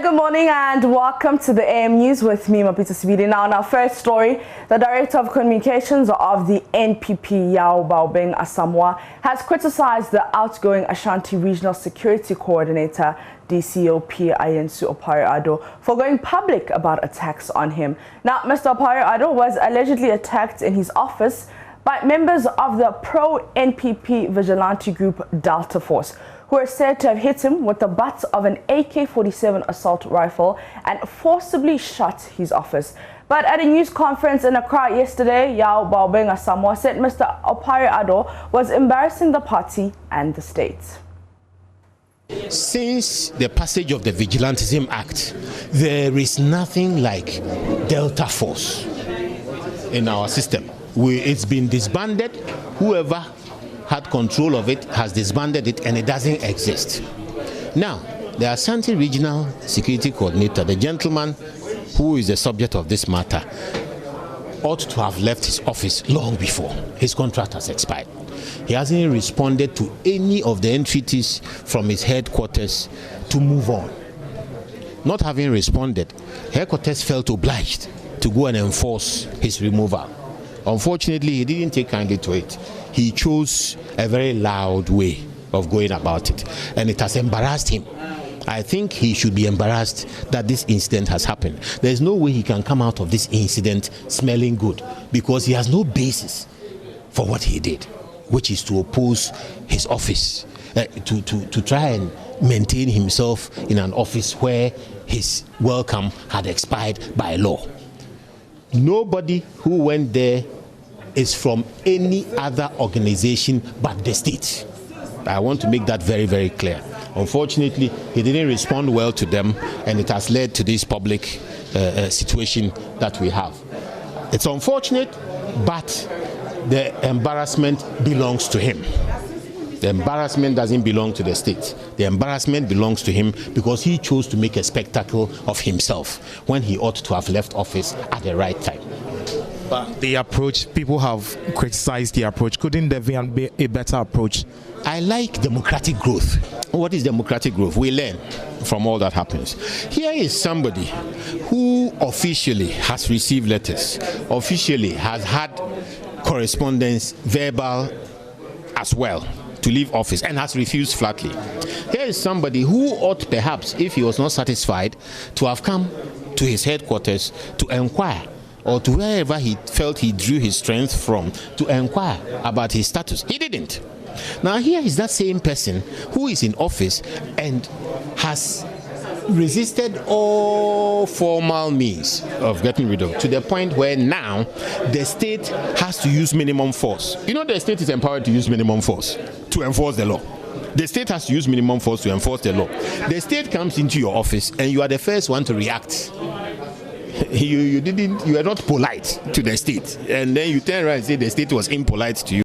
good morning and welcome to the AM News with me, Mapita Sibidi. Now, in our first story, the Director of Communications of the NPP, Baobeng Asamoah, has criticized the outgoing Ashanti Regional Security Coordinator, DCOP Opare Addo, for going public about attacks on him. Now, Mr. Opare Addo was allegedly attacked in his office by members of the pro-NPP vigilante group Delta Force, who are said to have hit him with the butt of an AK-47 assault rifle and forcibly shut his office. But at a news conference in Accra yesterday, Baobeng Asamoah said Mr. Opare Addo was embarrassing the party and the state. Since the passage of the Vigilantism Act, there is nothing like Delta Force in our system. It's been disbanded. Whoever had control of it has disbanded it, and it doesn't exist. Now, the Ashanti Regional Security Coordinator, the gentleman who is the subject of this matter, ought to have left his office long before his contract has expired. He hasn't responded to any of the entreaties from his headquarters to move on. Not having responded, headquarters felt obliged to go and enforce his removal. Unfortunately, he didn't take kindly to it. He chose a very loud way of going about it, and it has embarrassed him. I think he should be embarrassed that this incident has happened. There's no way he can come out of this incident smelling good, because he has no basis for what he did, which is to oppose his office, to try and maintain himself in an office where his welcome had expired by law. Nobody who went there is from any other organization but the state. I want to make that very, very clear. Unfortunately, he didn't respond well to them, and it has led to this public situation that we have. It's unfortunate, but the embarrassment belongs to him. The embarrassment doesn't belong to the state. The embarrassment belongs to him because he chose to make a spectacle of himself when he ought to have left office at the right time. But the approach, people have criticized the approach. Couldn't there be a better approach? I like democratic growth. What is democratic growth? We learn from all that happens. Here is somebody who officially has received letters, officially has had correspondence, verbal as well, to leave office, and has refused flatly. Here is somebody who ought perhaps, if he was not satisfied, to have come to his headquarters to inquire, or to wherever he felt he drew his strength from, to inquire about his status. He didn't. Now here is that same person who is in office and has resisted all formal means of getting rid of, to the point where now the state has to use minimum force. You know, the state is empowered to use minimum force to enforce the law. The state has to use minimum force to enforce the law. The state comes into your office and you are the first one to react. You were not polite to the state, and then you turn around and say the state was impolite to you.